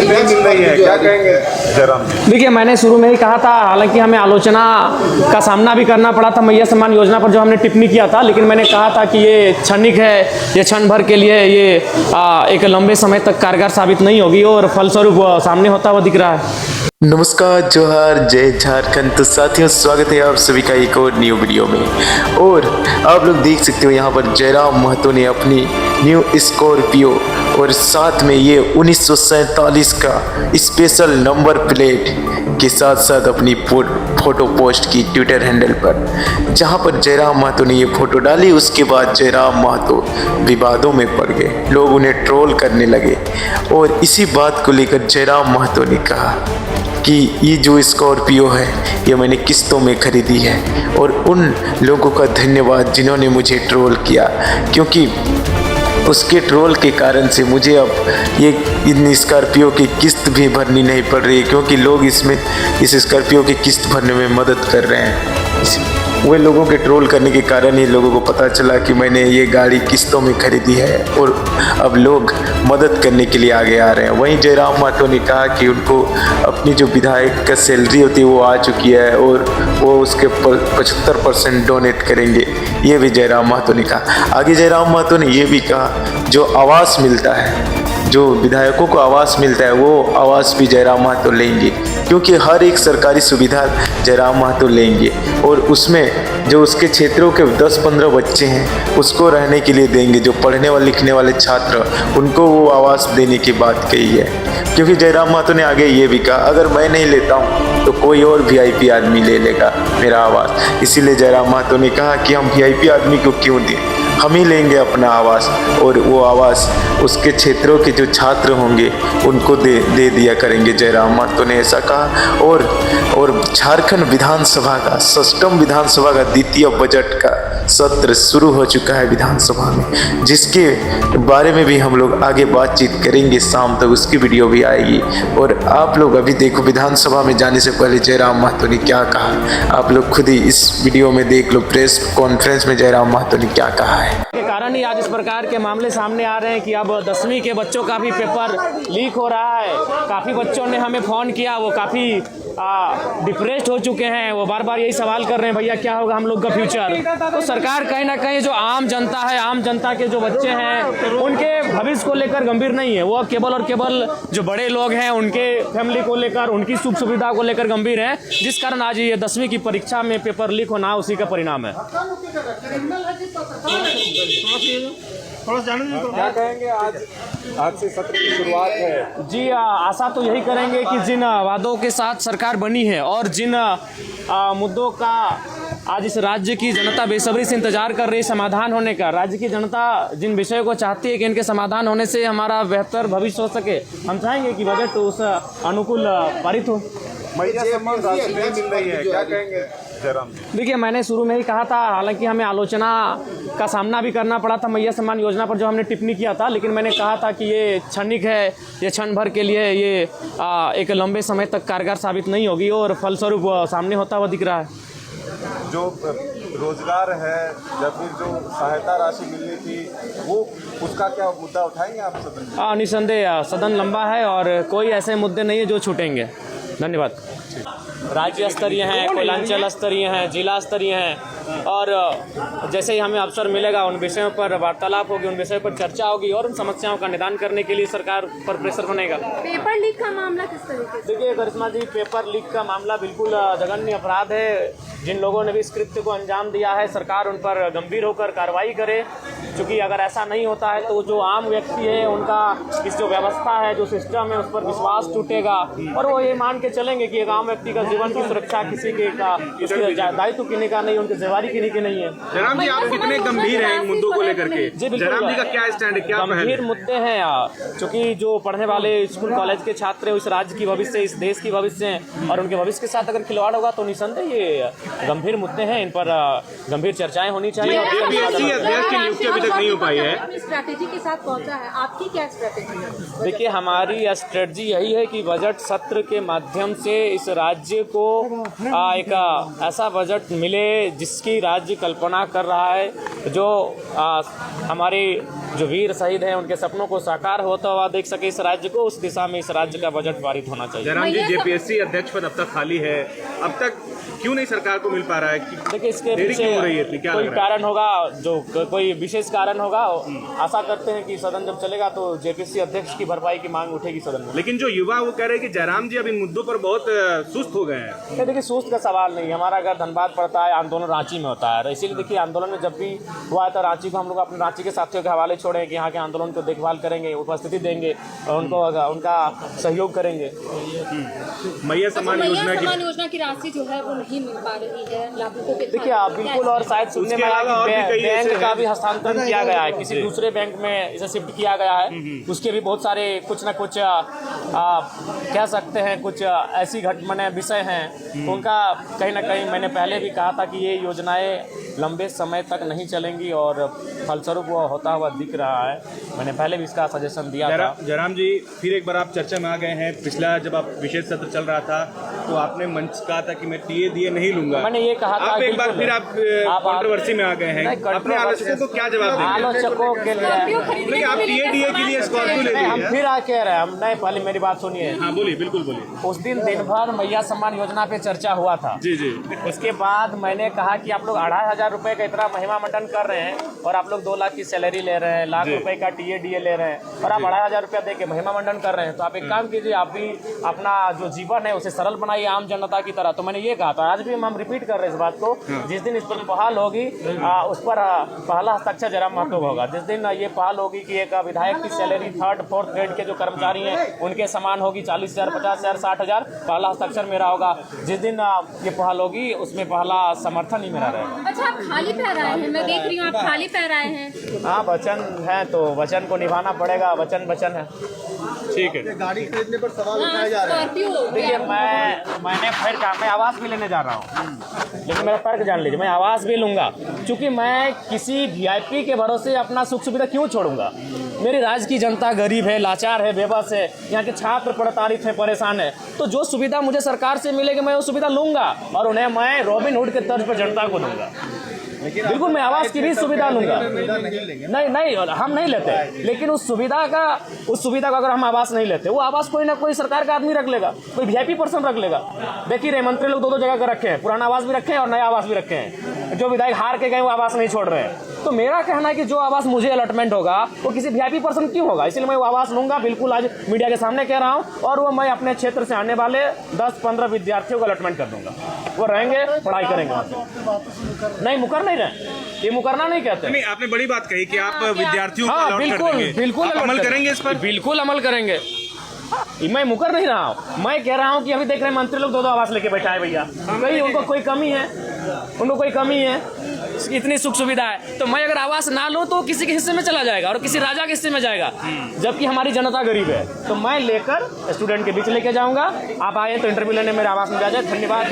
मिल रही है, क्या कहेंगे जयराम जी? देखिए, मैंने शुरू में ही कहा था, हालांकि हमें आलोचना का सामना भी करना पड़ा था मैया सम्मान योजना पर जो हमने टिप्पणी किया था, लेकिन मैंने कहा था कि ये क्षणिक है, ये क्षण भर के लिए, ये एक लंबे समय तक कारगर साबित नहीं होगी और फलस्वरूप सामने होता हुआ दिख रहा है। नमस्कार, जोहार, जय झारखंड। तो साथियों, स्वागत है आप सभी का एक और न्यू वीडियो में। और आप लोग देख सकते हो यहाँ पर जयराम महतो ने अपनी न्यू स्कॉर्पियो और साथ में ये 1947 का स्पेशल नंबर प्लेट के साथ साथ अपनी फोटो पोस्ट की ट्विटर हैंडल पर, जहाँ पर जयराम महतो ने ये फोटो डाली। उसके बाद जयराम महतो विवादों में पड़ गए, लोग उन्हें ट्रोल करने लगे। और इसी बात को लेकर जयराम महतो ने कहा कि ये जो स्कॉर्पियो है ये मैंने किस्तों में खरीदी है, और उन लोगों का धन्यवाद जिन्होंने मुझे ट्रोल किया, क्योंकि उसके ट्रोल के कारण से मुझे अब ये इन स्कॉर्पियो की किस्त भी भरनी नहीं पड़ रही है, क्योंकि लोग इसमें इस स्कॉर्पियो की किस्त भरने में मदद कर रहे हैं। वे लोगों के ट्रोल करने के कारण ही लोगों को पता चला कि मैंने ये गाड़ी किस्तों में खरीदी है, और अब लोग मदद करने के लिए आगे आ रहे हैं। वहीं जयराम महतो ने कहा कि उनको अपनी जो विधायक का सैलरी होती है वो आ चुकी है, और वो उसके 75% डोनेट करेंगे, ये भी जयराम महतो ने कहा। आगे जयराम महतो ने ये भी कहा, जो आवास मिलता है, जो विधायकों को आवास मिलता है, वो आवास भी जयराम महतो लेंगे, क्योंकि हर एक सरकारी सुविधा जयराम महतो लेंगे, और उसमें जो उसके क्षेत्रों के 10-15 बच्चे हैं उसको रहने के लिए देंगे। जो पढ़ने वाले लिखने वाले छात्र, उनको वो आवास देने की बात कही है। क्योंकि जयराम महतो ने आगे ये भी कहा, अगर मैं नहीं लेता हूँ तो कोई और वीआईपी आदमी ले लेगा मेरा आवास। इसीलिए जयराम महतो ने कहा कि हम वीआईपी आदमी को क्यों दें, हम ही लेंगे अपना आवास, और वो आवास उसके क्षेत्रों के जो छात्र होंगे उनको दे दिया करेंगे। जयराम महतो ने ऐसा कहा। और झारखंड विधानसभा का सष्टम विधानसभा का द्वितीय बजट का सत्र शुरू हो चुका है विधानसभा में, जिसके बारे में भी हम लोग आगे बातचीत करेंगे। शाम तक उसकी वीडियो भी आएगी, और आप लोग अभी देखो विधानसभा में जाने से पहले जयराम महतो ने क्या कहा, आप लोग खुद ही इस वीडियो में देख लो। प्रेस कॉन्फ्रेंस में जयराम महतो ने क्या कहा है के कारण ही आज इस प्रकार के मामले सामने आ रहे हैं कि अब 10वीं के बच्चों का भी पेपर लीक हो रहा है। काफ़ी बच्चों ने हमें फ़ोन किया, वो काफ़ी डिप्रेस्ड हो चुके हैं, वो बार बार यही सवाल कर रहे हैं, भैया क्या होगा हम लोग का फ्यूचर। तो सरकार कहीं ना कहीं जो आम जनता है, आम जनता के जो बच्चे हैं, उनके भविष्य को लेकर गंभीर नहीं है। वो केवल और केवल जो बड़े लोग हैं उनके फैमिली को लेकर, उनकी सुख सुविधा को लेकर गंभीर है, जिस कारण आज ये 10वीं की परीक्षा में पेपर लीक होना उसी का परिणाम है। क्या कहेंगे आज से सत्र की शुरुआत है? जी, आशा तो यही करेंगे कि जिन वादों के साथ सरकार बनी है और जिन मुद्दों का आज इस राज्य की जनता बेसब्री से इंतजार कर रही है समाधान होने का, राज्य की जनता जिन विषयों को चाहती है कि इनके समाधान होने से हमारा बेहतर भविष्य हो सके, हम चाहेंगे कि बजट उस अनुकूल पारित हो। मैया सम्मान राशि नहीं मिल रही है, क्या कहेंगे जयराम जी? देखिए, मैंने शुरू में ही कहा था, हालांकि हमें आलोचना का सामना भी करना पड़ा था मैया सम्मान योजना पर जो हमने टिप्पणी किया था, लेकिन मैंने कहा था कि ये क्षणिक है, ये क्षण भर के लिए, ये एक लंबे समय तक कारगर साबित नहीं होगी और फलस्वरूप सामने होता हुआ दिख रहा है। जो रोजगार है या फिर जो सहायता राशि मिलनी थी, वो उसका क्या मुद्दा उठाएंगे आप सदन में? निसंदेह सदन लंबा है और कोई ऐसे मुद्दे नहीं है जो छूटेंगे। धन्यवाद। राज्य स्तरीय हैं, कुलांचल स्तरीय हैं, जिला स्तरीय हैं, और जैसे ही हमें अवसर मिलेगा उन विषयों पर वार्तालाप होगी, उन विषयों पर चर्चा होगी, और उन समस्याओं का निदान करने के लिए सरकार पर प्रेशर बनेगा। पेपर लीक का मामला किस तरीके से? देखिए करिश्मा जी, पेपर लीक का मामला बिल्कुल जघन्य अपराध है। जिन लोगों ने भी इस कृत्य को अंजाम दिया है, सरकार उन पर गंभीर होकर कार्रवाई करे, क्योंकि अगर ऐसा नहीं होता है तो जो आम व्यक्ति है उनका इस जो व्यवस्था है, जो सिस्टम है, उस पर विश्वास टूटेगा, और वो ये मान के चलेंगे कि एक आम व्यक्ति का जीवन की सुरक्षा किसी के का उसके दायित्व किन्हीं का नहीं, उनकी जिम्मेदारी किन्हीं की नहीं है। जयराम जी, आप कितने गंभीर हैं इन मुद्दों को लेकर के? जी बिल्कुल, जयराम जी का क्या स्टैंड है, क्या गंभीर मुद्दे हैं, क्योंकि जो पढ़ने वाले स्कूल कॉलेज के छात्र हैं, इस राज्य की भविष्य, इस देश की भविष्य हैं, और उनके भविष्य के साथ अगर खिलवाड़ होगा तो निसंदेह ये गंभीर मुद्दे हैं, इन पर गंभीर चर्चाएं होनी चाहिए। अध्यक्ष की नियुक्ति अभी तक नहीं हो पाई है। स्ट्रैटेजी के साथ पहुंचा है, आपकी क्या स्ट्रैटेजी है? देखिए, हमारी स्ट्रेटजी यही है कि बजट सत्र के माध्यम से इस राज्य को एक ऐसा बजट मिले जिसकी राज्य कल्पना कर रहा है, जो हमारी जो वीर शहीद हैं उनके सपनों को साकार होता हुआ देख सके इस राज्य को, उस दिशा में इस राज्य का बजट पारित होना चाहिए। जयराम जी, जेपीएससी अध्यक्ष पद अब तक खाली है, अब तक क्यों नहीं सरकार को मिल पा रहा है? देखिए इसके देरी पीछे क्यों हो रही है इतनी? क्या कोई लग रहा है? कारण होगा, जो कोई विशेष कारण होगा। आशा करते हैं कि सदन जब चलेगा तो जेपीएससी अध्यक्ष की भरपाई की मांग उठेगी सदन में। लेकिन जो युवा वो कह रहे हैं कि जयराम जी अब इन मुद्दों पर बहुत सुस्त हो गए हैं। देखिए सुस्त का सवाल नहीं, हमारा घर धनबाद पड़ता है, आंदोलन रांची में होता है, इसीलिए देखिए आंदोलन में जब भी हुआ था रांची को हम लोग अपने रांची के साथियों के हवाले छोड़े कि यहाँ के आंदोलन को देखभाल करेंगे, उपस्थिति देंगे और उनको उनका सहयोग करेंगे। मैया सम्मान योजना की राशि जो है वो नहीं मिल पा रही है लाभुकों के। देखिए आप बिल्कुल, और शायद सुनने में आया कि बैंक का भी हस्तांतरण किया गया है, किसी दूसरे बैंक में इसे शिफ्ट किया गया है। उसके भी बहुत सारे कुछ ना कुछ कह सकते हैं कुछ ऐसी घटना विषय हैं उनका कहीं ना कहीं मैंने पहले भी कहा था कि ये योजनाएं लंबे समय तक नहीं चलेंगी और फलस्वरूप वो होता हुआ दिख रहा है। मैंने पहले भी इसका सजेशन दिया था। जयराम जी, फिर एक बार आप चर्चा में आ गए हैं। पिछला जब आप विशेष सत्र चल रहा था तो आपने मंच कहा था कि मैं टीए दिए नहीं लूंगा। मैंने ये कहा था, आप एक बार फिर आप कंट्रोवर्सी में आ गए हैं। अपने आलोचकों को क्या जवाब देंगे? आलोचकों के लिए आप टीए डीए के लिए स्कॉर्पियो ले हम लिए। फिर आ कह रहे हैं, हम नहीं, पहले मेरी बात सुनिए। हाँ बोलिए, बिल्कुल बोलिए। उस दिन भर मैया सम्मान योजना पे चर्चा हुआ था। जी जी। उसके बाद मैंने कहा कि आप लोग 2500 रुपए का इतना महिमा मंडन कर रहे हैं और आप लोग 2 लाख की सैलरी ले रहे हैं, लाख रुपए का टीए डीए ले रहे हैं और आप 2500 रुपया दे के महिमा मंडन कर रहे हैं, तो आप एक काम कीजिए, आप भी अपना जो जीवन है उसे सरल बनाइए आम जनता की तरह। तो मैंने ये कहा था, आज भी हम रिपीट कर रहे हैं इस बात को। जिस दिन इस पर पहल होगी उस पर पहला हस्ताक्षर जयराम महतो होगा। जिस दिन ये पहल होगी कि एक विधायक की सैलरी 3rd 4th ग्रेड के जो कर्मचारी हैं उनके समान होगी, 40,000, 50,000, 60,000, पहला हस्ताक्षर मेरा होगा। जिस दिन ये पहल होगी उसमें पहला समर्थन ही मेरा रहेगा। अच्छा, आप खाली पैर आए हैं, मैं देख रही हूँ आप खाली पैर आए हैं। हाँ, वचन है तो वचन को निभाना पड़ेगा, वचन है। ठीक है। गाड़ी खरीदने पर सवाल उठाए जा रहे हैं। देखिए मैंने फिर कहा मैं आवास भी लेने जा रहा हूँ, लेकिन मेरा तर्क जान लीजिए, मैं आवास भी लूँगा क्योंकि मैं किसी वीआईपी के भरोसे अपना सुख सुविधा क्यों छोड़ूंगा। मेरी राज्य की जनता गरीब है, लाचार है, बेबस है, यहाँ के छात्र प्रताड़ित है, परेशान है, तो जो सुविधा मुझे सरकार से मिलेगी मैं वो सुविधा लूँगा और उन्हें मैं रॉबिन हुड के तर्ज पर जनता को दूंगा। बिल्कुल, मैं आवास की भी सुविधा लूंगा। नहीं, हम नहीं लेते, लेकिन उस सुविधा को अगर हम आवास नहीं लेते, वो आवास कोई ना कोई सरकार का आदमी रख लेगा, कोई वीआईपी पर्सन रख लेगा। देखिए रहे मंत्री लोग 2-2 जगह का रखे हैं, पुराना आवास भी रखे हैं और नया आवास भी रखे हैं। जो विधायक हार के गए वो आवास नहीं छोड़ रहे हैं। तो मेरा कहना है कि जो आवास मुझे अलॉटमेंट होगा वो किसी वीआईपी पर्सन क्यों होगा, इसलिए मैं वो आवास लूंगा। बिल्कुल आज मीडिया के सामने कह रहा हूँ और वो मैं अपने क्षेत्र से आने वाले 10-15 विद्यार्थियों को अलॉटमेंट कर दूंगा, वो रहेंगे, पढ़ाई करेंगे। नहीं, मुकर नहीं रहे, ये मुकरना नहीं कहते। नहीं, आपने बड़ी बात कही कि आप विद्यार्थियों को हाँ, अलॉट कर देंगे। बिल्कुल आप अमल करेंगे इस पर? बिल्कुल अमल करेंगे। मैं मुकर नहीं रहा हूँ, मैं कह रहा हूँ कि अभी देख रहे हैं मंत्री लोग 2-2 आवास लेके बैठा है भैया, कहीं उनको कोई कमी है, इतनी सुख सुविधा है। तो मैं अगर आवास ना लूँ तो किसी के हिस्से में चला जाएगा और किसी राजा के हिस्से में जाएगा, जबकि हमारी जनता गरीब है। तो मैं लेकर स्टूडेंट के बीच लेके जाऊंगा। आप आए तो इंटरव्यू लेने मेरे आवास में आ जाए। धन्यवाद।